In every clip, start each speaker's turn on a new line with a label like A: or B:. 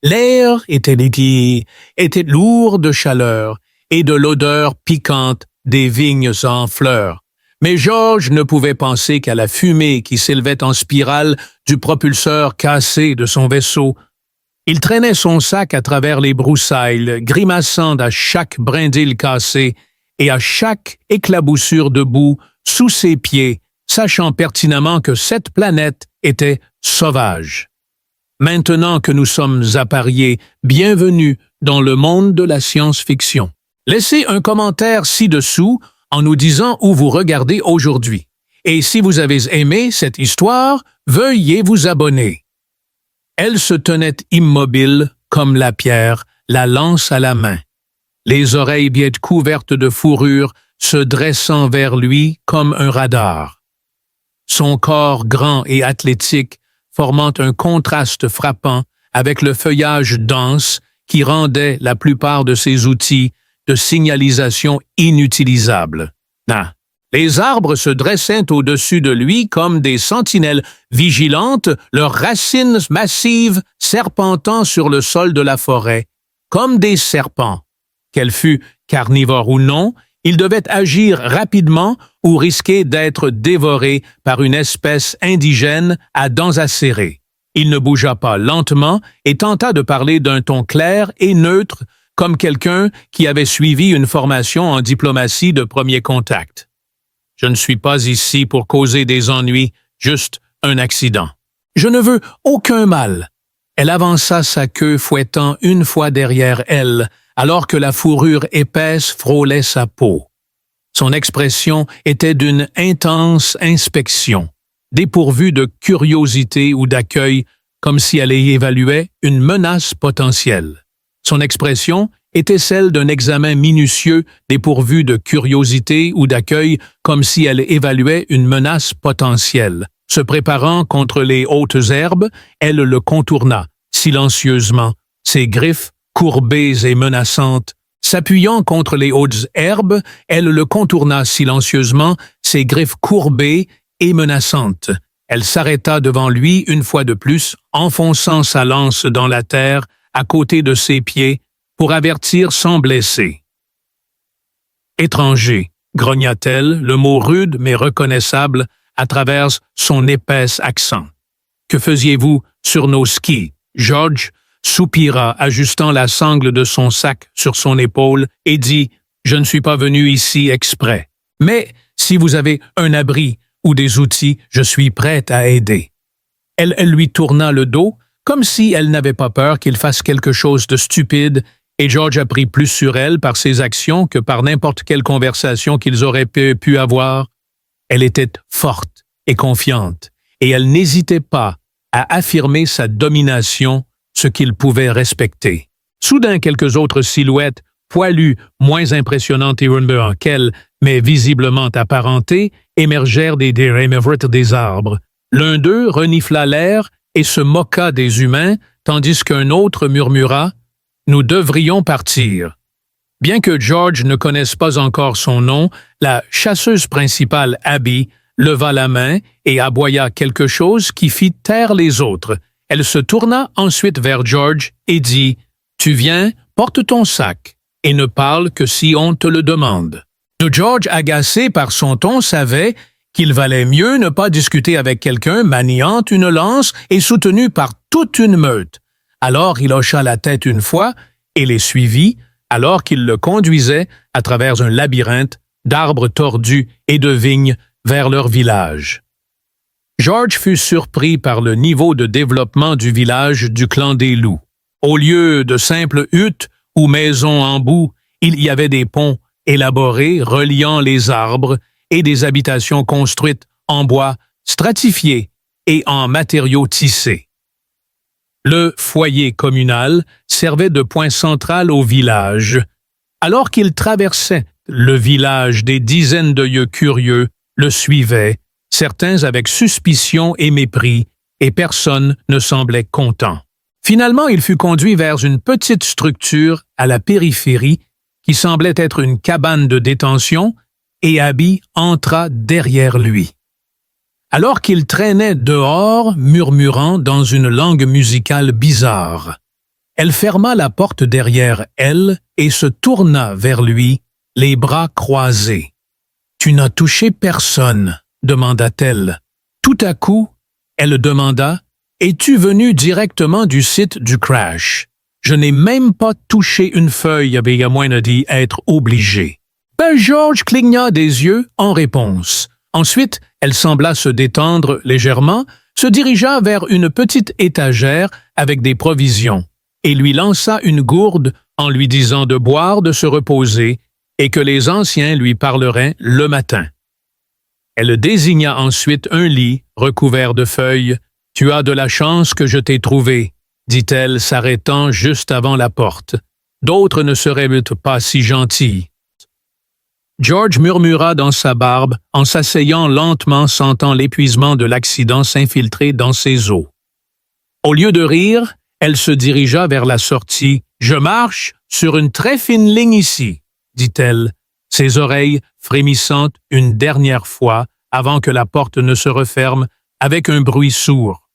A: L'air était lourd de chaleur et de l'odeur piquante des vignes en fleurs. Mais George ne pouvait penser qu'à la fumée qui s'élevait en spirale du propulseur cassé de son vaisseau. Il traînait son sac à travers les broussailles, grimaçant à chaque brindille cassée et à chaque éclaboussure de boue sous ses pieds, sachant pertinemment que cette planète était sauvage. Maintenant que nous sommes appariés, bienvenue dans le monde de la science-fiction. Laissez un commentaire ci-dessous en nous disant où vous regardez aujourd'hui. Et si vous avez aimé cette histoire, veuillez vous abonner. Elle se tenait immobile comme la pierre, la lance à la main, les oreilles bien couvertes de fourrure se dressant vers lui comme un radar. Son corps grand et athlétique formant un contraste frappant avec le feuillage dense qui rendait la plupart de ses outils de signalisation inutilisables. Les arbres se dressaient au-dessus de lui comme des sentinelles vigilantes, leurs racines massives serpentant sur le sol de la forêt, comme des serpents. Qu'elle fût carnivore ou non, il devait agir rapidement ou risquer d'être dévoré par une espèce indigène à dents acérées. Il ne bougea pas lentement et tenta de parler d'un ton clair et neutre, comme quelqu'un qui avait suivi une formation en diplomatie de premier contact. « Je ne suis pas ici pour causer des ennuis, juste un accident. Je ne veux aucun mal. » Elle avança sa queue fouettant une fois derrière elle, alors que la fourrure épaisse frôlait sa peau. Son expression était d'une intense inspection, dépourvue de curiosité ou d'accueil, comme si elle y évaluait une menace potentielle. Son expression était celle d'un examen minutieux dépourvu de curiosité ou d'accueil, comme si elle évaluait une menace potentielle. Se préparant contre les hautes herbes, elle le contourna, silencieusement, ses griffes courbées et menaçantes. S'appuyant contre les hautes herbes, elle le contourna silencieusement, ses griffes courbées et menaçantes. Elle s'arrêta devant lui une fois de plus, enfonçant sa lance dans la terre à côté de ses pieds pour avertir sans blesser. « Étranger », grogna-t-elle, le mot rude mais reconnaissable à travers son épaisse accent. « Que faisiez-vous sur nos skis, George ?» soupira, ajustant la sangle de son sac sur son épaule, et dit « Je ne suis pas venu ici exprès. Mais si vous avez un abri ou des outils, je suis prête à aider. » Elle lui tourna le dos, comme si elle n'avait pas peur qu'il fasse quelque chose de stupide, et George apprit plus sur elle par ses actions que par n'importe quelle conversation qu'ils auraient pu avoir. Elle était forte et confiante, et elle n'hésitait pas à affirmer sa domination, ce qu'il pouvait respecter. Soudain, quelques autres silhouettes, poilues, moins impressionnantes qu'elle, mais visiblement apparentées, émergèrent des arbres. L'un d'eux renifla l'air et se moqua des humains, tandis qu'un autre murmura « Nous devrions partir ». Bien que George ne connaisse pas encore son nom, la chasseuse principale, Abby, leva la main et aboya quelque chose qui fit taire les autres. Elle se tourna ensuite vers George et dit « Tu viens, porte ton sac, et ne parle que si on te le demande. » George, agacé par son ton, savait qu'il valait mieux ne pas discuter avec quelqu'un maniant une lance et soutenu par toute une meute. Alors il hocha la tête une fois et les suivit, alors qu'il le conduisait à travers un labyrinthe d'arbres tordus et de vignes vers leur village. George fut surpris par le niveau de développement du village du clan des loups. Au lieu de simples huttes ou maisons en boue, il y avait des ponts élaborés reliant les arbres et des habitations construites en bois stratifié et en matériaux tissés. Le foyer communal servait de point central au village. Alors qu'il traversait le village, des dizaines d'yeux curieux le suivaient, certains avec suspicion et mépris, et personne ne semblait content. Finalement, il fut conduit vers une petite structure à la périphérie qui semblait être une cabane de détention, et Abby entra derrière lui. Alors qu'il traînait dehors, murmurant dans une langue musicale bizarre, Elle ferma la porte derrière elle et se tourna vers lui, les bras croisés. « Tu n'as touché personne ?» demanda-t-elle. Tout à coup, elle demanda « Es-tu venu directement du site du crash? » « Je n'ai même pas touché une feuille, avait Moine dit être obligé. » Ben George cligna des yeux en réponse. Ensuite, elle sembla se détendre légèrement, se dirigea vers une petite étagère avec des provisions et lui lança une gourde en lui disant de boire, de se reposer et que les anciens lui parleraient le matin. Elle désigna ensuite un lit recouvert de feuilles. « Tu as de la chance que je t'ai trouvé, » dit-elle, s'arrêtant juste avant la porte. « D'autres ne seraient pas si gentils. » George murmura dans sa barbe en s'asseyant lentement, sentant l'épuisement de l'accident s'infiltrer dans ses os. Au lieu de rire, elle se dirigea vers la sortie. « Je marche sur une très fine ligne ici, » dit-elle, ses oreilles frémissantes une dernière fois avant que la porte ne se referme avec un bruit sourd.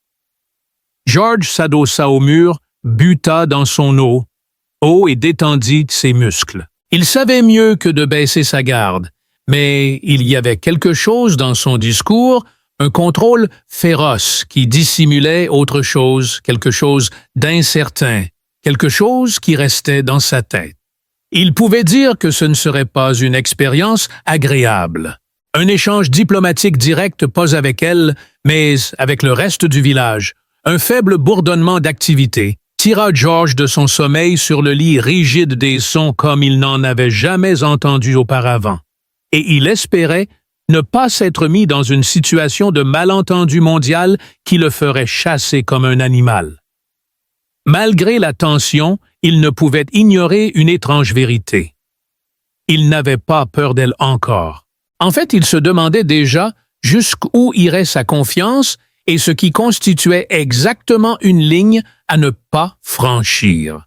A: George s'adossa au mur, buta dans son eau et détendit ses muscles. Il savait mieux que de baisser sa garde, mais il y avait quelque chose dans son discours, un contrôle féroce qui dissimulait autre chose, quelque chose d'incertain, quelque chose qui restait dans sa tête. Il pouvait dire que ce ne serait pas une expérience agréable. Un échange diplomatique direct, pas avec elle, mais avec le reste du village. Un faible bourdonnement d'activité tira George de son sommeil sur le lit rigide des sons comme il n'en avait jamais entendu auparavant. Et il espérait ne pas s'être mis dans une situation de malentendu mondial qui le ferait chasser comme un animal. Malgré la tension, il ne pouvait ignorer une étrange vérité. Il n'avait pas peur d'elle encore. En fait, il se demandait déjà jusqu'où irait sa confiance et ce qui constituait exactement une ligne à ne pas franchir.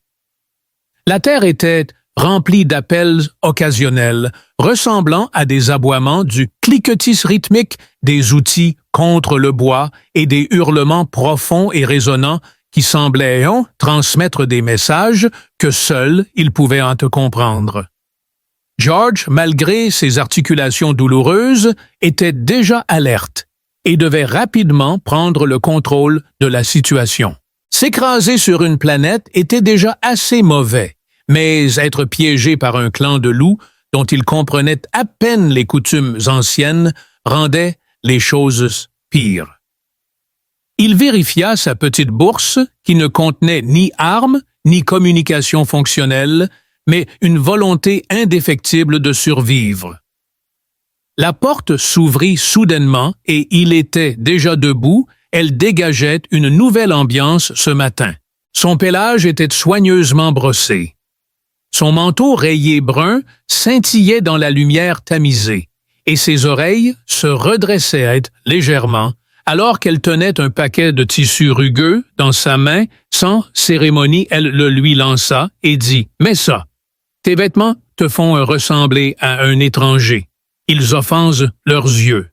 A: La terre était remplie d'appels occasionnels, ressemblant à des aboiements, du cliquetis rythmique des outils contre le bois et des hurlements profonds et résonnants qui semblaient transmettre des messages que seul il pouvait en te comprendre. George, malgré ses articulations douloureuses, était déjà alerte et devait rapidement prendre le contrôle de la situation. S'écraser sur une planète était déjà assez mauvais, mais être piégé par un clan de loups dont il comprenait à peine les coutumes anciennes rendait les choses pires. Il vérifia sa petite bourse qui ne contenait ni armes ni communication fonctionnelle, mais une volonté indéfectible de survivre. La porte s'ouvrit soudainement et il était déjà debout. Elle dégageait une nouvelle ambiance ce matin. Son pelage était soigneusement brossé. Son manteau rayé brun scintillait dans la lumière tamisée et ses oreilles se redressaient légèrement alors qu'elle tenait un paquet de tissus rugueux dans sa main. Sans cérémonie, elle le lui lança et dit « Mets ça. Tes vêtements te font ressembler à un étranger. Ils offensent leurs yeux. »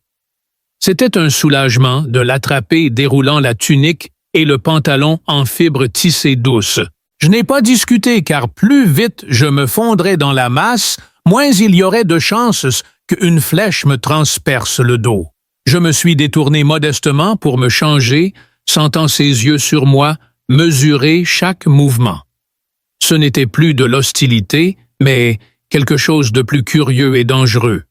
A: C'était un soulagement de l'attraper déroulant la tunique et le pantalon en fibres tissées douces. Je n'ai pas discuté car plus vite je me fondrais dans la masse, moins il y aurait de chances qu'une flèche me transperce le dos. Je me suis détourné modestement pour me changer, sentant ses yeux sur moi, mesurer chaque mouvement. Ce n'était plus de l'hostilité, mais quelque chose de plus curieux et dangereux.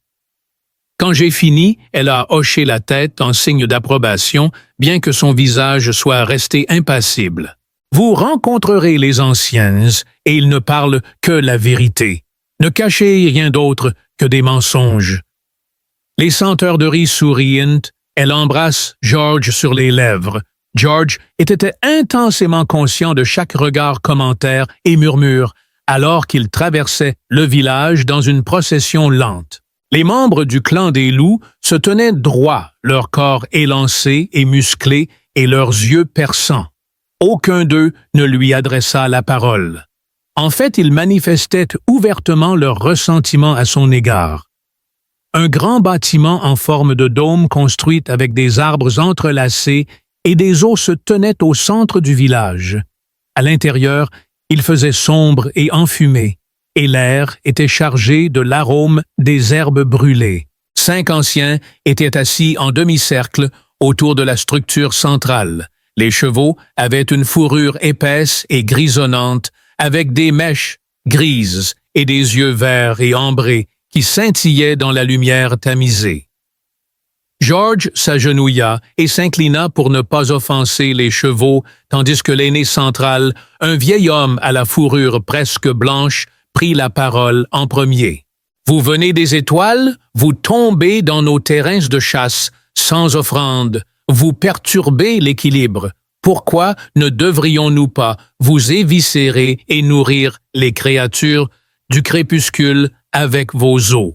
A: Quand j'ai fini, elle a hoché la tête en signe d'approbation, bien que son visage soit resté impassible. Vous rencontrerez les anciens, et ils ne parlent que la vérité. Ne cachez rien d'autre que des mensonges. Les senteurs de riz souriant, elle embrasse George sur les lèvres. George était intensément conscient de chaque regard, commentaire et murmure, alors qu'il traversait le village dans une procession lente. Les membres du clan des loups se tenaient droits, leur corps élancé et musclé et leurs yeux perçants. Aucun d'eux ne lui adressa la parole. En fait, ils manifestaient ouvertement leur ressentiment à son égard. Un grand bâtiment en forme de dôme construit avec des arbres entrelacés et des eaux se tenait au centre du village. À l'intérieur, Il faisait sombre et enfumé, et l'air était chargé de l'arôme des herbes brûlées. 5 anciens étaient assis en demi-cercle autour de la structure centrale. Les chevaux avaient une fourrure épaisse et grisonnante, avec des mèches grises et des yeux verts et ambrés qui scintillaient dans la lumière tamisée. George s'agenouilla et s'inclina pour ne pas offenser les chevaux, tandis que l'aîné central, un vieil homme à la fourrure presque blanche, prit la parole en premier. « Vous venez des étoiles, vous tombez dans nos terrains de chasse, sans offrande, vous perturbez l'équilibre. Pourquoi ne devrions-nous pas vous éviscérer et nourrir les créatures du crépuscule avec vos os? »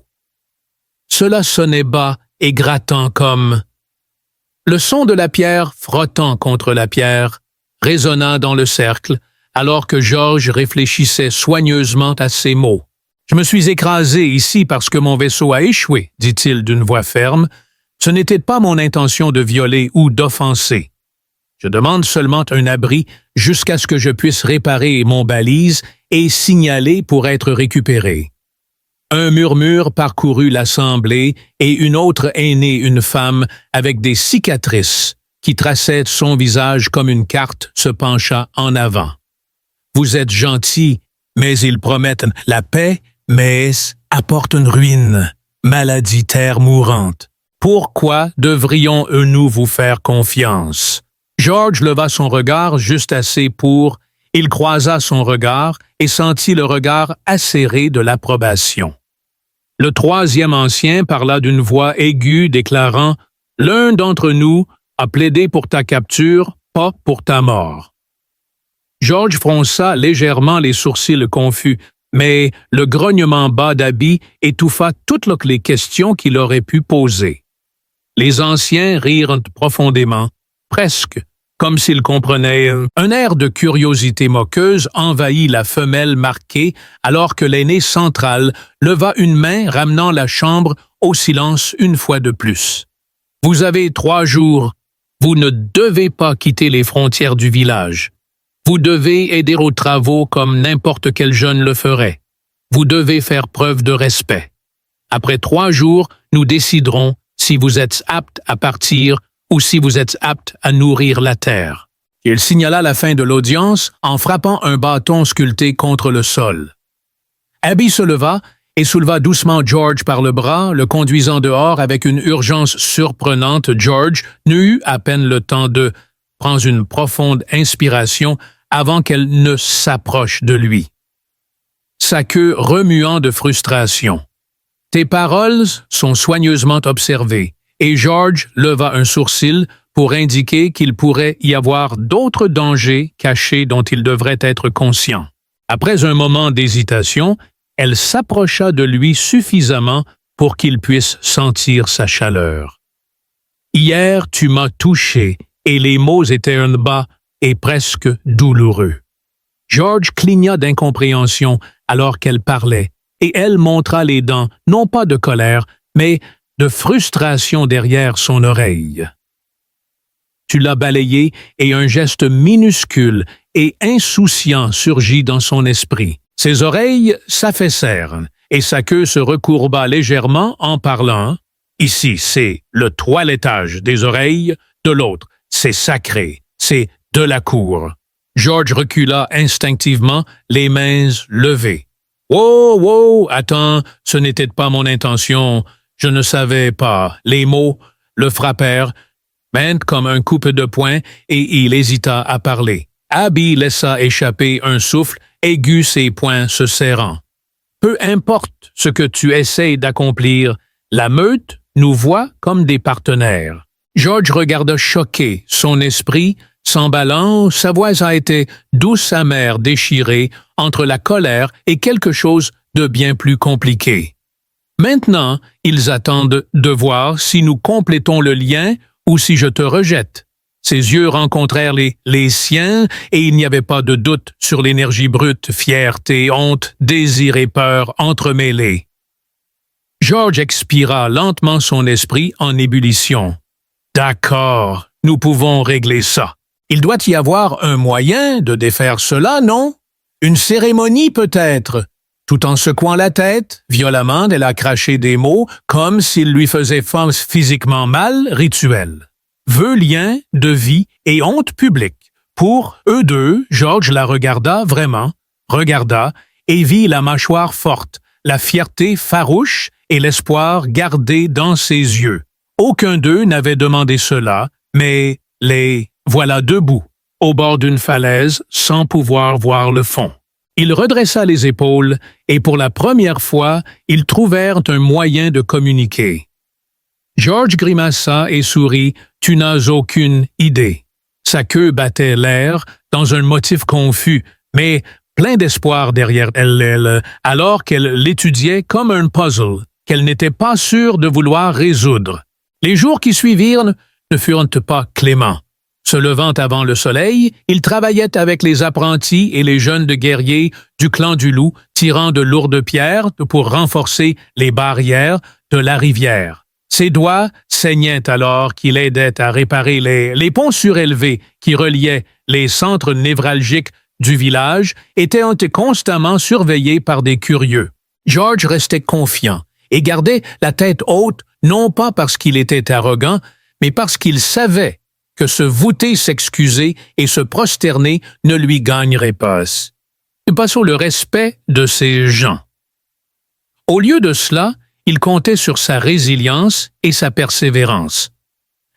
A: Cela sonnait bas et grattant comme le son de la pierre frottant contre la pierre résonna dans le cercle, alors que George réfléchissait soigneusement à ces mots. « Je me suis écrasé ici parce que mon vaisseau a échoué, dit-il d'une voix ferme. Ce n'était pas mon intention de violer ou d'offenser. Je demande seulement un abri jusqu'à ce que je puisse réparer mon balise et signaler pour être récupéré. » Un murmure parcourut l'assemblée et une autre aînée, une femme avec des cicatrices qui traçaient son visage comme une carte, se pencha en avant. « Vous êtes gentils, mais ils promettent la paix, mais apportent une ruine, maladie, terre mourante. Pourquoi devrions-nous vous faire confiance? » George leva son regard juste assez pour... Il croisa son regard et sentit le regard acéré de l'approbation. Le troisième ancien parla d'une voix aiguë déclarant « L'un d'entre nous a plaidé pour ta capture, pas pour ta mort. » George fronça légèrement les sourcils confus, mais le grognement bas d'Abby étouffa toutes les questions qu'il aurait pu poser. Les anciens rirent profondément, presque comme s'ils comprenaient. Un air de curiosité moqueuse envahit la femelle marquée alors que l'aîné central leva une main ramenant la chambre au silence une fois de plus. « Vous avez 3 jours. Vous ne devez pas quitter les frontières du village. Vous devez aider aux travaux comme n'importe quel jeune le ferait. Vous devez faire preuve de respect. Après 3 jours, nous déciderons si vous êtes apte à partir ou si vous êtes apte à nourrir la terre. » Il signala la fin de l'audience en frappant un bâton sculpté contre le sol. Abby se leva et souleva doucement George par le bras, le conduisant dehors avec une urgence surprenante. George n'eut à peine le temps de prendre une profonde inspiration avant qu'elle ne s'approche de lui, sa queue remuant de frustration. « Tes paroles sont soigneusement observées. » Et George leva un sourcil pour indiquer qu'il pourrait y avoir d'autres dangers cachés dont il devrait être conscient. Après un moment d'hésitation, elle s'approcha de lui suffisamment pour qu'il puisse sentir sa chaleur. « Hier, tu m'as touché, et les mots étaient un bas et presque douloureux. » George cligna d'incompréhension alors qu'elle parlait, et elle montra les dents, non pas de colère, mais de frustration derrière son oreille. Tu l'as balayé et un geste minuscule et insouciant surgit dans son esprit. Ses oreilles s'affaissèrent et sa queue se recourba légèrement en parlant. Ici, c'est le toilettage des oreilles, de l'autre, c'est sacré, c'est de la cour. George recula instinctivement, les mains levées. « Wow, wow, attends, ce n'était pas mon intention. Je ne savais pas. » Les mots le frappèrent, maintes comme un coup de poing, et il hésita à parler. Abby laissa échapper un souffle aigu, ses poings se serrant. « Peu importe ce que tu essayes d'accomplir, la meute nous voit comme des partenaires. » George regarda choqué, son esprit s'emballant, sa voix a été douce amère déchirée entre la colère et quelque chose de bien plus compliqué. Maintenant, ils attendent de voir si nous complétons le lien ou si je te rejette. Ses yeux rencontrèrent les siens et il n'y avait pas de doute sur l'énergie brute, fierté, honte, désir et peur entremêlés. George expira lentement son esprit en ébullition. « D'accord, nous pouvons régler ça. Il doit y avoir un moyen de défaire cela, non? » Une cérémonie peut-être. Tout en secouant la tête, violemment, elle a craché des mots comme s'il lui faisait physiquement mal, rituel. Vœux, liens, devis et honte publique. Pour eux deux, George la regarda vraiment, et vit la mâchoire forte, la fierté farouche et l'espoir gardé dans ses yeux. Aucun d'eux n'avait demandé cela, mais les voilà debout, au bord d'une falaise, sans pouvoir voir le fond. Il redressa les épaules, et pour la première fois, ils trouvèrent un moyen de communiquer. George grimaça et sourit « Tu n'as aucune idée ». Sa queue battait l'air, dans un motif confus, mais plein d'espoir derrière elle, alors qu'elle l'étudiait comme un puzzle, qu'elle n'était pas sûre de vouloir résoudre. Les jours qui suivirent ne furent pas cléments. Se levant avant le soleil, il travaillait avec les apprentis et les jeunes guerriers du clan du Loup, tirant de lourdes pierres pour renforcer les barrières de la rivière. Ses doigts saignaient alors qu'il aidait à réparer les ponts surélevés qui reliaient les centres névralgiques du village, étaient constamment surveillés par des curieux. George restait confiant et gardait la tête haute, non pas parce qu'il était arrogant, mais parce qu'il savait que se voûter, s'excuser et se prosterner ne lui gagnerait pas. Nous passons le respect de ces gens. Au lieu de cela, il comptait sur sa résilience et sa persévérance.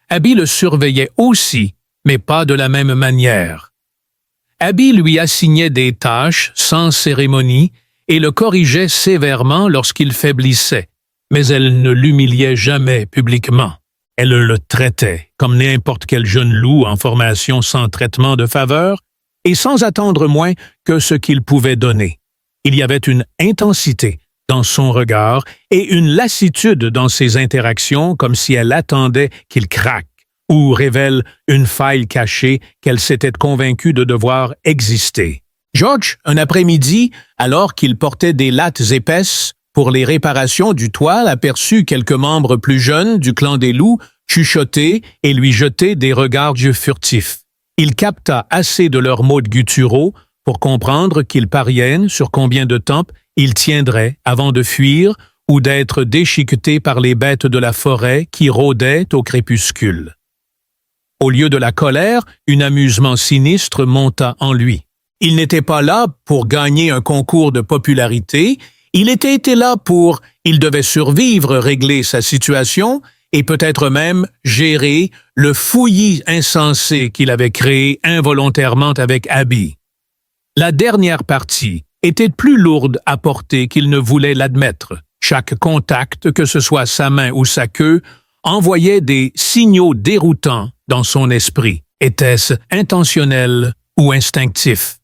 A: Abby le surveillait aussi, mais pas de la même manière. Abby lui assignait des tâches sans cérémonie et le corrigeait sévèrement lorsqu'il faiblissait, mais elle ne l'humiliait jamais publiquement. Elle le traitait comme n'importe quel jeune loup en formation sans traitement de faveur et sans attendre moins que ce qu'il pouvait donner. Il y avait une intensité dans son regard et une lassitude dans ses interactions comme si elle attendait qu'il craque ou révèle une faille cachée qu'elle s'était convaincue de devoir exister. George, un après-midi, alors qu'il portait des lattes épaisses pour les réparations du toit, aperçut quelques membres plus jeunes du clan des loups chuchoter et lui jeter des regards furtifs. Il capta assez de leurs mots de gutturaux pour comprendre qu'ils pariaient sur combien de temps ils tiendraient avant de fuir ou d'être déchiquetés par les bêtes de la forêt qui rôdaient au crépuscule. Au lieu de la colère, un amusement sinistre monta en lui. Il n'était pas là pour gagner un concours de popularité, il était là pour, il devait survivre, régler sa situation et peut-être même gérer le fouillis insensé qu'il avait créé involontairement avec Abby. La dernière partie était plus lourde à porter qu'il ne voulait l'admettre. Chaque contact, que ce soit sa main ou sa queue, envoyait des signaux déroutants dans son esprit. Était-ce intentionnel ou instinctif?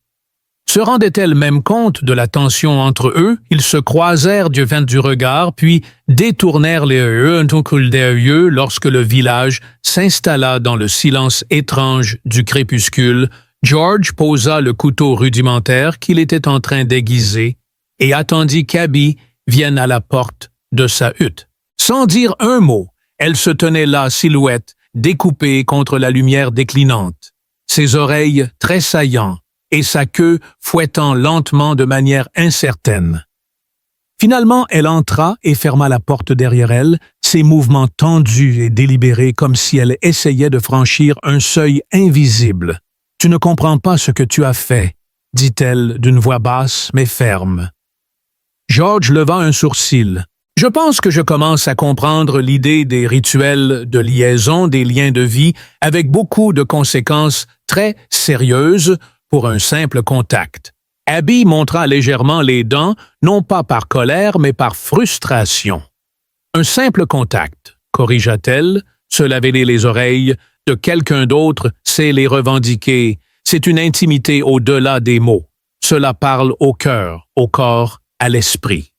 A: Se rendait-elle même compte de la tension entre eux? Ils se croisèrent du vent du regard, puis détournèrent les yeux lorsque le village s'installa dans le silence étrange du crépuscule. George posa le couteau rudimentaire qu'il était en train d'aiguiser et attendit qu'Abby vienne à la porte de sa hutte. Sans dire un mot, elle se tenait là, silhouette, découpée contre la lumière déclinante, ses oreilles tressaillant et sa queue fouettant lentement de manière incertaine. Finalement, elle entra et ferma la porte derrière elle, ses mouvements tendus et délibérés comme si elle essayait de franchir un seuil invisible. « Tu ne comprends pas ce que tu as fait », dit-elle d'une voix basse mais ferme. George leva un sourcil. « Je pense que je commence à comprendre l'idée des rituels de liaison, des liens de vie, avec beaucoup de conséquences très sérieuses pour un simple contact. » Abby montra légèrement les dents, non pas par colère, mais par frustration. « Un simple contact, » corrigea-t-elle, se laver les oreilles de quelqu'un d'autre, c'est les revendiquer. C'est une intimité au-delà des mots. Cela parle au cœur, au corps, à l'esprit.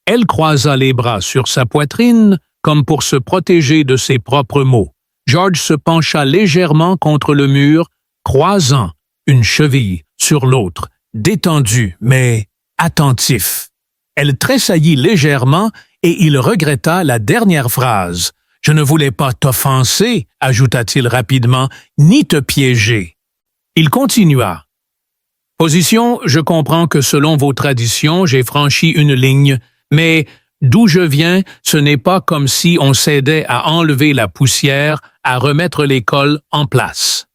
A: Elle croisa les bras sur sa poitrine comme pour se protéger de ses propres mots. George se pencha légèrement contre le mur, croisant une cheville sur l'autre, détendu mais attentif. Elle tressaillit légèrement et il regretta la dernière phrase. « Je ne voulais pas t'offenser, » ajouta-t-il rapidement, « ni te piéger. » Il continua. « Position, je comprends que selon vos traditions, j'ai franchi une ligne, mais d'où je viens, ce n'est pas comme si on s'aidait à enlever la poussière, à remettre l'école en place.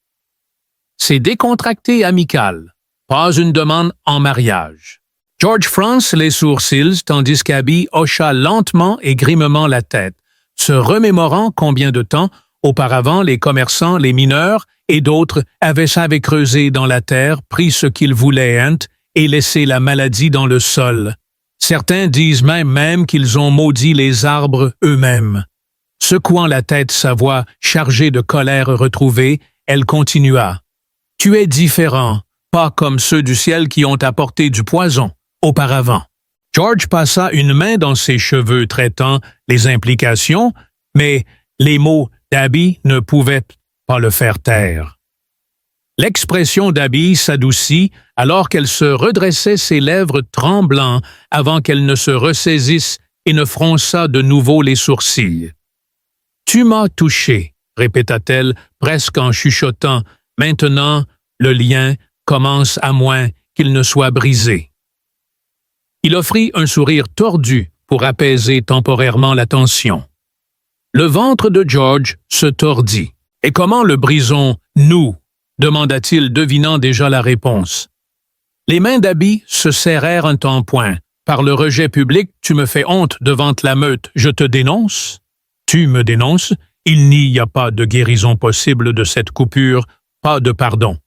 A: C'est décontracté et amical, pas une demande en mariage. George fronce les sourcils tandis qu'Abby hocha lentement et grimement la tête, se remémorant combien de temps, auparavant, les commerçants, les mineurs et d'autres avaient creusé dans la terre, pris ce qu'ils voulaient et laissé la maladie dans le sol. Certains disent même qu'ils ont maudit les arbres eux-mêmes. Secouant la tête, sa voix chargée de colère retrouvée, elle continua. « Tu es différent, pas comme ceux du ciel qui ont apporté du poison auparavant. » George passa une main dans ses cheveux traitant les implications, mais les mots d'Abby ne pouvaient pas le faire taire. L'expression d'Abby s'adoucit alors qu'elle se redressait, ses lèvres tremblant avant qu'elle ne se ressaisisse et ne fronça de nouveau les sourcils. « Tu m'as touché, » répéta-t-elle presque en chuchotant. « Maintenant, le lien commence à moins qu'il ne soit brisé. » Il offrit un sourire tordu pour apaiser temporairement la tension. Le ventre de George se tordit. « Et comment le brisons-nous » demanda-t-il, devinant déjà la réponse. Les mains d'Abby se serrèrent un temps point. « Par le rejet public, tu me fais honte devant la meute. Je te dénonce. »« Tu me dénonces. Il n'y a pas de guérison possible de cette coupure, pas de pardon. »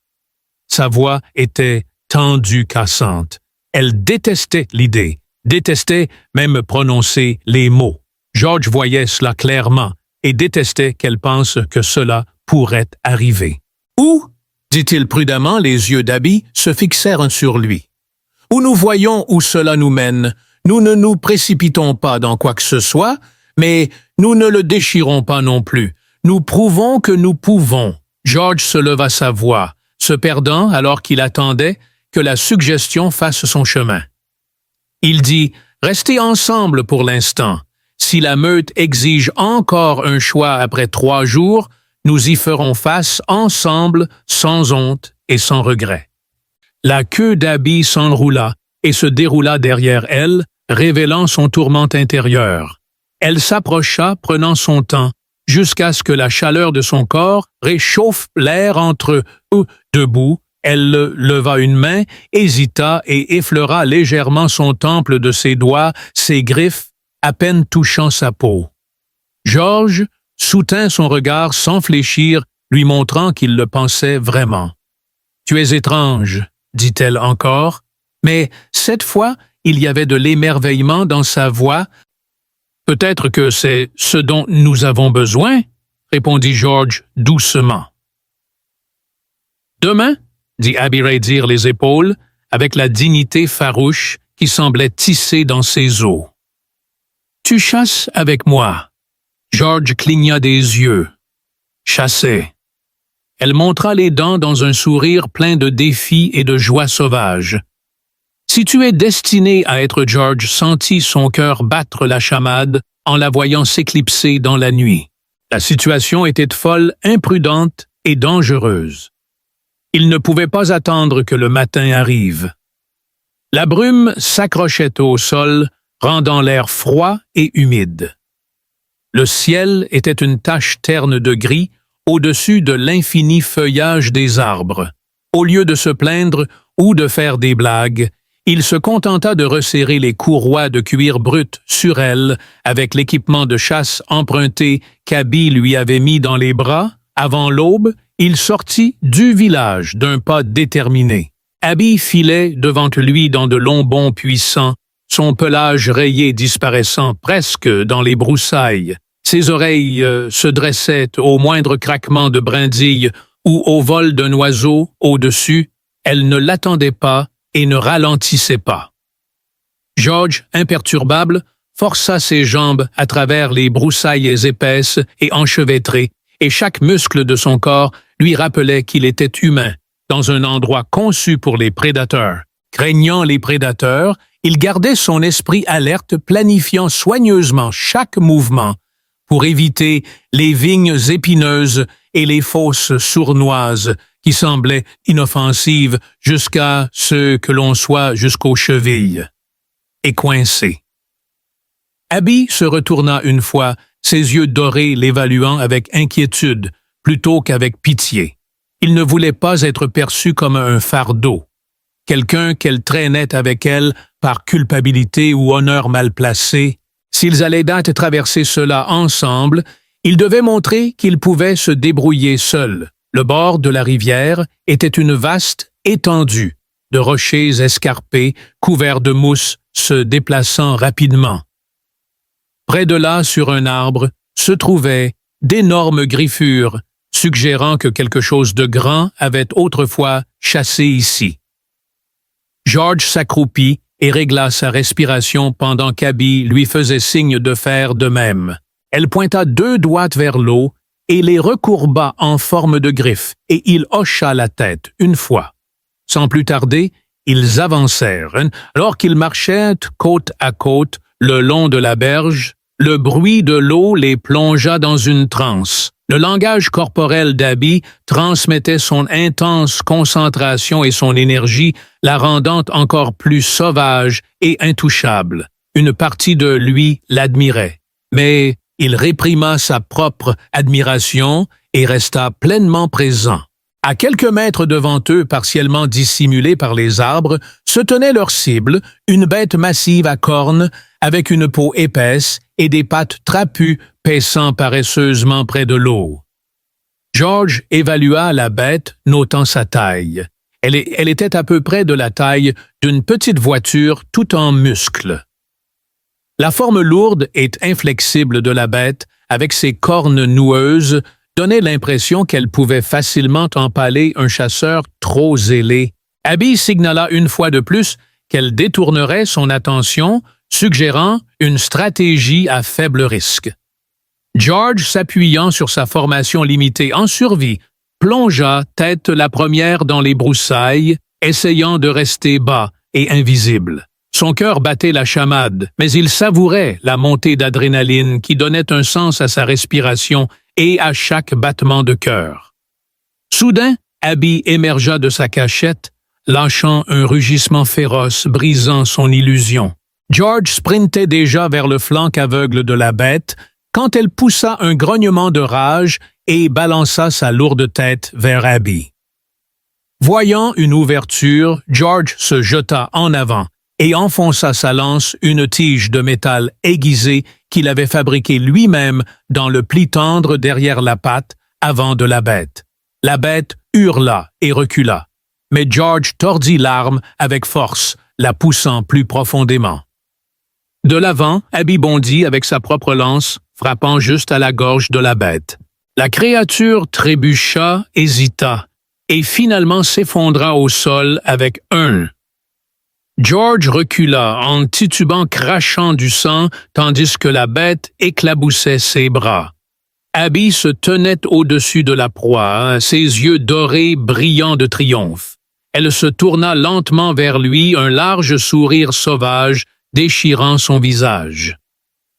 A: Sa voix était tendue, cassante. Elle détestait l'idée, détestait même prononcer les mots. George voyait cela clairement et détestait qu'elle pense que cela pourrait arriver. « Où ?» dit-il prudemment, les yeux d'Abby se fixèrent sur lui. « Où nous voyons où cela nous mène, nous ne nous précipitons pas dans quoi que ce soit, mais nous ne le déchirons pas non plus. Nous prouvons que nous pouvons. » George se leva sa voix, se perdant alors qu'il attendait que la suggestion fasse son chemin. Il dit « Restez ensemble pour l'instant. Si la meute exige encore un choix après 3 jours, nous y ferons face ensemble, sans honte et sans regret. » La queue d'Abby s'enroula et se déroula derrière elle, révélant son tourment intérieur. Elle s'approcha, prenant son temps, jusqu'à ce que la chaleur de son corps réchauffe l'air entre eux. Debout, elle leva une main, hésita et effleura légèrement son temple de ses doigts, ses griffes, à peine touchant sa peau. George soutint son regard sans fléchir, lui montrant qu'il le pensait vraiment. « Tu es étrange, » dit-elle encore, mais cette fois, il y avait de l'émerveillement dans sa voix. « Peut-être que c'est ce dont nous avons besoin, » répondit George doucement. « Demain ?» dit Abby raidir les épaules, avec la dignité farouche qui semblait tisser dans ses os. « Tu chasses avec moi. » George cligna des yeux. « Chasser. » Elle montra les dents dans un sourire plein de défi et de joie sauvage. « Si tu es destiné à être George, » sentit son cœur battre la chamade en la voyant s'éclipser dans la nuit. La situation était folle, imprudente et dangereuse. Il ne pouvait pas attendre que le matin arrive. La brume s'accrochait au sol, rendant l'air froid et humide. Le ciel était une tache terne de gris au-dessus de l'infini feuillage des arbres. Au lieu de se plaindre ou de faire des blagues, il se contenta de resserrer les courroies de cuir brut sur elle avec l'équipement de chasse emprunté qu'Abby lui avait mis dans les bras. Avant l'aube, il sortit du village d'un pas déterminé. Abby filait devant lui dans de longs bonds puissants, son pelage rayé disparaissant presque dans les broussailles. Ses oreilles se dressaient au moindre craquement de brindilles ou au vol d'un oiseau au-dessus. Elle ne l'attendait pas et ne ralentissait pas. George, imperturbable, força ses jambes à travers les broussailles épaisses et enchevêtrées, et chaque muscle de son corps lui rappelait qu'il était humain, dans un endroit conçu pour les prédateurs. Craignant les prédateurs, il gardait son esprit alerte, planifiant soigneusement chaque mouvement pour éviter les vignes épineuses et les fosses sournoises qui semblait inoffensive jusqu'à ce que l'on soit jusqu'aux chevilles, et coincé. Abby se retourna une fois, ses yeux dorés l'évaluant avec inquiétude plutôt qu'avec pitié. Il ne voulait pas être perçu comme un fardeau, quelqu'un qu'elle traînait avec elle par culpabilité ou honneur mal placé. S'ils allaient donc traverser cela ensemble, ils devaient montrer qu'ils pouvaient se débrouiller seuls. Le bord de la rivière était une vaste étendue de rochers escarpés couverts de mousse se déplaçant rapidement. Près de là, sur un arbre, se trouvaient d'énormes griffures, suggérant que quelque chose de grand avait autrefois chassé ici. George s'accroupit et régla sa respiration pendant qu'Abby lui faisait signe de faire de même. Elle pointa 2 doigts vers l'eau et les recourba en forme de griffes, et il hocha la tête une fois. Sans plus tarder, ils avancèrent. Alors qu'ils marchaient côte à côte le long de la berge, le bruit de l'eau les plongea dans une transe. Le langage corporel d'Abby transmettait son intense concentration et son énergie, la rendant encore plus sauvage et intouchable. Une partie de lui l'admirait, mais il réprima sa propre admiration et resta pleinement présent. À quelques mètres devant eux, partiellement dissimulée par les arbres, se tenait leur cible, une bête massive à cornes, avec une peau épaisse et des pattes trapues paissant paresseusement près de l'eau. George évalua la bête, notant sa taille. Elle était à peu près de la taille d'une petite voiture tout en muscles. La forme lourde et inflexible de la bête, avec ses cornes noueuses, donnait l'impression qu'elle pouvait facilement empaler un chasseur trop zélé. Abby signala une fois de plus qu'elle détournerait son attention, suggérant une stratégie à faible risque. George, s'appuyant sur sa formation limitée en survie, plongea tête la première dans les broussailles, essayant de rester bas et invisible. Son cœur battait la chamade, mais il savourait la montée d'adrénaline qui donnait un sens à sa respiration et à chaque battement de cœur. Soudain, Abby émergea de sa cachette, lâchant un rugissement féroce brisant son illusion. George sprintait déjà vers le flanc aveugle de la bête quand elle poussa un grognement de rage et balança sa lourde tête vers Abby. Voyant une ouverture, George se jeta en avant et enfonça sa lance, une tige de métal aiguisé qu'il avait fabriquée lui-même dans le pli tendre derrière la patte avant de la bête. La bête hurla et recula, mais George tordit l'arme avec force, la poussant plus profondément. De l'avant, Abby bondit avec sa propre lance, frappant juste à la gorge de la bête. La créature trébucha, hésita, et finalement s'effondra au sol avec un. George recula en titubant, crachant du sang, tandis que la bête éclaboussait ses bras. Abby se tenait au-dessus de la proie, ses yeux dorés brillant de triomphe. Elle se tourna lentement vers lui, un large sourire sauvage déchirant son visage.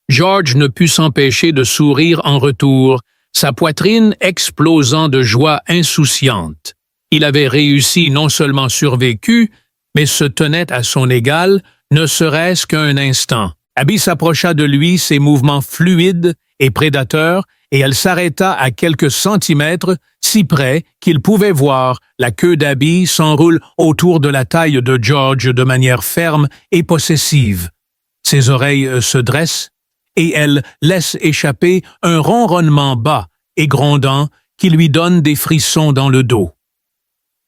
A: George ne put s'empêcher de sourire en retour, sa poitrine explosant de joie insouciante. Il avait réussi non seulement survécu, mais se tenait à son égal, ne serait-ce qu'un instant. Abby s'approcha de lui, ses mouvements fluides et prédateurs, et elle s'arrêta à quelques centimètres, si près qu'il pouvait voir la queue d'Abby s'enroule autour de la taille de George de manière ferme et possessive. Ses oreilles se dressent, et elle laisse échapper un ronronnement bas et grondant qui lui donne des frissons dans le dos.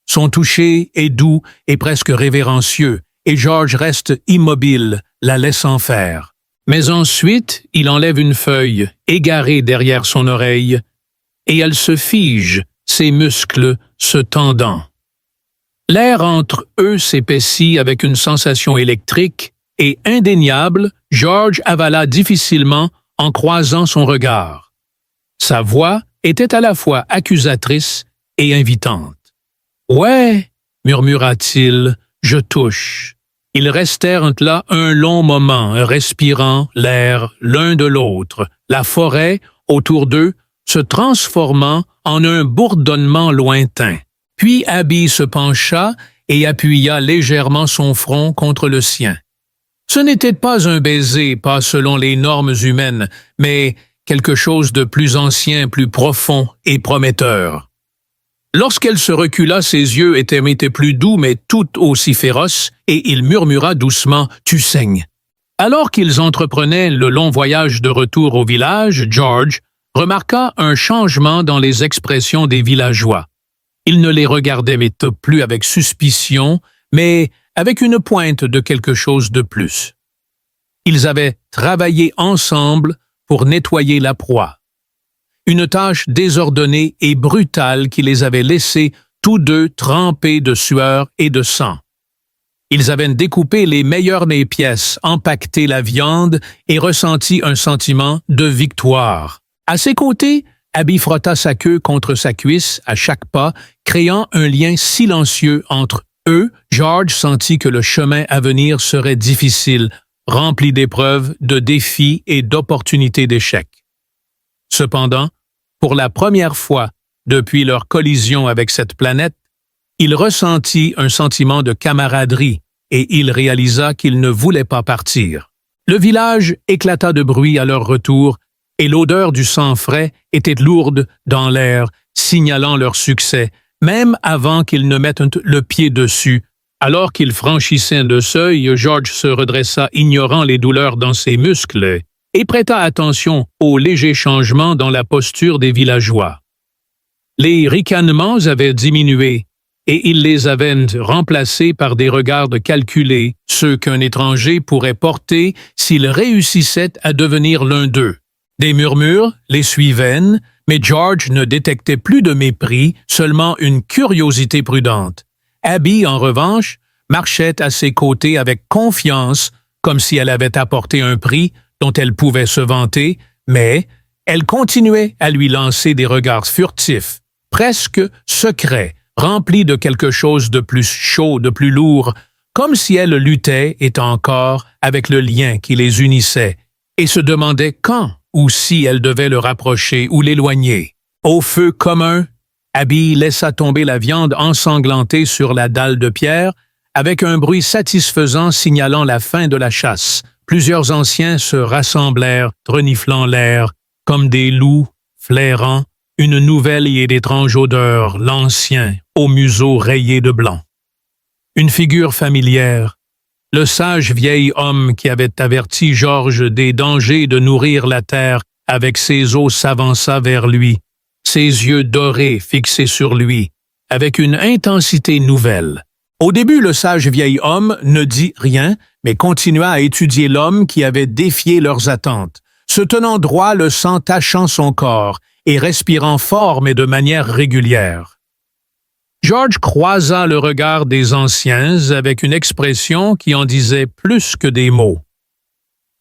A: Son toucher est doux et presque révérencieux, et George reste immobile, la laissant faire. Mais ensuite, il enlève une feuille, égarée derrière son oreille, et elle se fige, ses muscles se tendant. L'air entre eux s'épaissit avec une sensation électrique, et indéniable, George avala difficilement en croisant son regard. Sa voix était à la fois accusatrice et invitante. « Ouais, » murmura-t-il, « je touche. » Ils restèrent là un long moment, respirant l'air l'un de l'autre, la forêt, autour d'eux, se transformant en un bourdonnement lointain. Puis Abby se pencha et appuya légèrement son front contre le sien. Ce n'était pas un baiser, pas selon les normes humaines, mais quelque chose de plus ancien, plus profond et prometteur. Lorsqu'elle se recula, ses yeux étaient plus doux, mais tout aussi féroces, et il murmura doucement « Tu saignes ». Alors qu'ils entreprenaient le long voyage de retour au village, George remarqua un changement dans les expressions des villageois. Il ne les regardait plus avec suspicion, mais avec une pointe de quelque chose de plus. Ils avaient travaillé ensemble pour nettoyer la proie. Une tâche désordonnée et brutale qui les avait laissés tous deux trempés de sueur et de sang. Ils avaient découpé les meilleures des pièces, empaqueté la viande et ressenti un sentiment de victoire. À ses côtés, Abby frotta sa queue contre sa cuisse à chaque pas, créant un lien silencieux entre eux. George sentit que le chemin à venir serait difficile, rempli d'épreuves, de défis et d'opportunités d'échec. Cependant, pour la première fois depuis leur collision avec cette planète, il ressentit un sentiment de camaraderie et il réalisa qu'il ne voulait pas partir. Le village éclata de bruit à leur retour et l'odeur du sang frais était lourde dans l'air, signalant leur succès, même avant qu'ils ne mettent le pied dessus. Alors qu'ils franchissaient le seuil, George se redressa, ignorant les douleurs dans ses muscles, et prêta attention aux légers changements dans la posture des villageois. Les ricanements avaient diminué, et ils les avaient remplacés par des regards calculés, ceux qu'un étranger pourrait porter s'il réussissait à devenir l'un d'eux. Des murmures les suivaient, mais George ne détectait plus de mépris, seulement une curiosité prudente. Abby, en revanche, marchait à ses côtés avec confiance, comme si elle avait apporté un prix dont elle pouvait se vanter, mais elle continuait à lui lancer des regards furtifs, presque secrets, remplis de quelque chose de plus chaud, de plus lourd, comme si elle luttait, et encore, avec le lien qui les unissait, et se demandait quand ou si elle devait le rapprocher ou l'éloigner. Au feu commun, Abby laissa tomber la viande ensanglantée sur la dalle de pierre, avec un bruit satisfaisant signalant la fin de la chasse. Plusieurs anciens se rassemblèrent, reniflant l'air, comme des loups, flairant une nouvelle et étrange odeur, l'ancien, au museau rayé de blanc. Une figure familière, le sage vieil homme qui avait averti George des dangers de nourrir la terre avec ses eaux s'avança vers lui, ses yeux dorés fixés sur lui, avec une intensité nouvelle. Au début, le sage vieil homme ne dit rien, mais continua à étudier l'homme qui avait défié leurs attentes, se tenant droit, le sang tachant son corps, et respirant fort mais de manière régulière. George croisa le regard des anciens avec une expression qui en disait plus que des mots.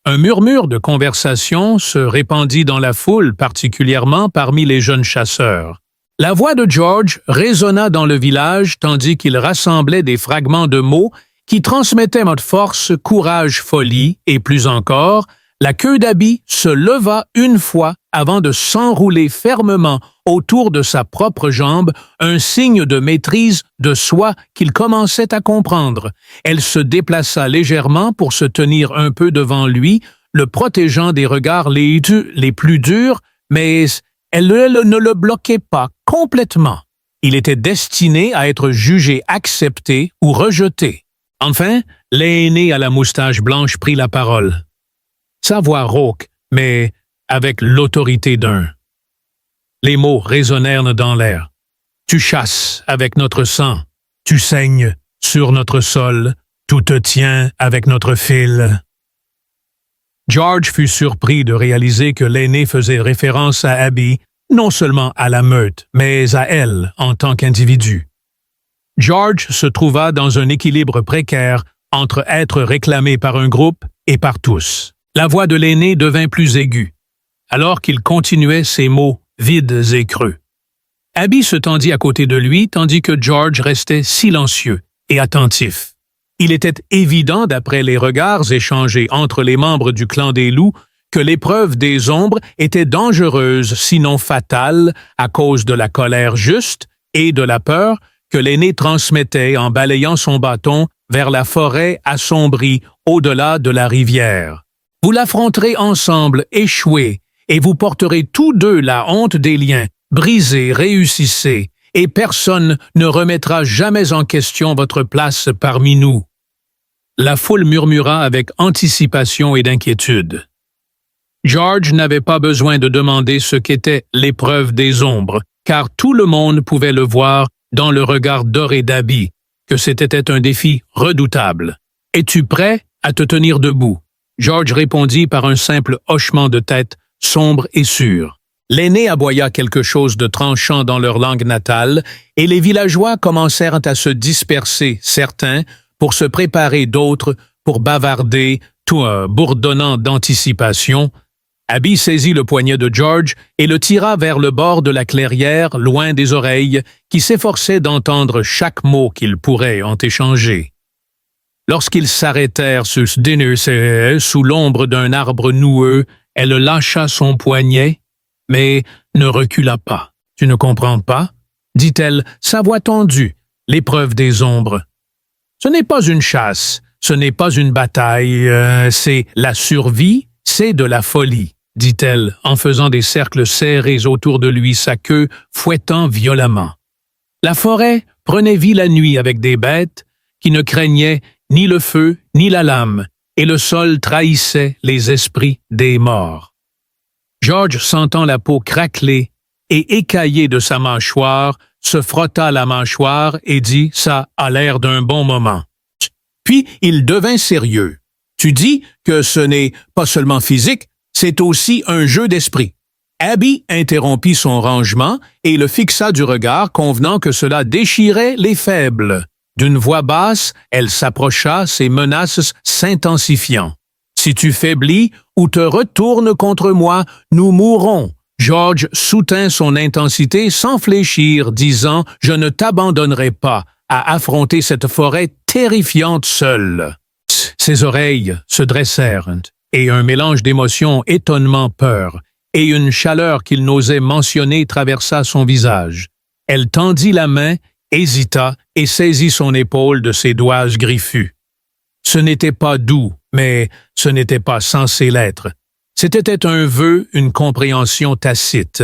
A: Un murmure de conversation se répandit dans la foule, particulièrement parmi les jeunes chasseurs. La voix de George résonna dans le village tandis qu'il rassemblait des fragments de mots qui transmettaient notre force, courage, folie, et plus encore, la queue d'Abby se leva une fois avant de s'enrouler fermement autour de sa propre jambe, un signe de maîtrise de soi qu'il commençait à comprendre. Elle se déplaça légèrement pour se tenir un peu devant lui, le protégeant des regards les plus durs, mais elle ne le bloquait pas complètement. Il était destiné à être jugé accepté ou rejeté. Enfin, l'aîné à la moustache blanche prit la parole. Sa voix rauque, mais avec l'autorité d'un. Les mots résonnèrent dans l'air. Tu chasses avec notre sang, tu saignes sur notre sol, tout te tient avec notre fil. George fut surpris de réaliser que l'aîné faisait référence à Abby, non seulement à la meute, mais à elle en tant qu'individu. George se trouva dans un équilibre précaire entre être réclamé par un groupe et par tous. La voix de l'aîné devint plus aiguë, alors qu'il continuait ses mots vides et creux. Abby se tendit à côté de lui, tandis que George restait silencieux et attentif. Il était évident, d'après les regards échangés entre les membres du clan des loups, que l'épreuve des ombres était dangereuse, sinon fatale, à cause de la colère juste et de la peur que l'aîné transmettait en balayant son bâton vers la forêt assombrie au-delà de la rivière. Vous l'affronterez ensemble, échouez, et vous porterez tous deux la honte des liens. Brisez, réussissez, et personne ne remettra jamais en question votre place parmi nous. La foule murmura avec anticipation et d'inquiétude. George n'avait pas besoin de demander ce qu'était l'épreuve des ombres, car tout le monde pouvait le voir dans le regard doré d'Abby, que c'était un défi redoutable. « Es-tu prêt à te tenir debout? » George répondit par un simple hochement de tête, sombre et sûr. L'aîné aboya quelque chose de tranchant dans leur langue natale, et les villageois commencèrent à se disperser, certains, pour se préparer, d'autres, pour bavarder, tout bourdonnant d'anticipation. Abby saisit le poignet de George et le tira vers le bord de la clairière, loin des oreilles, qui s'efforçaient d'entendre chaque mot qu'ils pourraient en échanger. Lorsqu'ils s'arrêtèrent sous l'ombre d'un arbre noueux, elle lâcha son poignet, mais ne recula pas. « Tu ne comprends pas ?» dit-elle, sa voix tendue, l'épreuve des ombres. « Ce n'est pas une chasse, ce n'est pas une bataille, c'est la survie, c'est de la folie. » dit-elle, en faisant des cercles serrés autour de lui, sa queue fouettant violemment. La forêt prenait vie la nuit avec des bêtes qui ne craignaient ni le feu ni la lame, et le sol trahissait les esprits des morts. George, sentant la peau craqueler et écailler de sa mâchoire, se frotta la mâchoire et dit « Ça a l'air d'un bon moment. » Puis il devint sérieux. « Tu dis que ce n'est pas seulement physique, c'est aussi un jeu d'esprit. » Abby interrompit son rangement et le fixa du regard, convenant que cela déchirait les faibles. D'une voix basse, elle s'approcha, ses menaces s'intensifiant. « Si tu faiblis ou te retournes contre moi, nous mourrons. » George soutint son intensité sans fléchir, disant « Je ne t'abandonnerai pas à affronter cette forêt terrifiante seule. » Ses oreilles se dressèrent, et un mélange d'émotions, étonnement, peur, et une chaleur qu'il n'osait mentionner traversa son visage. Elle tendit la main, hésita et saisit son épaule de ses doigts griffus. Ce n'était pas doux, mais ce n'était pas censé l'être. C'était un vœu, une compréhension tacite.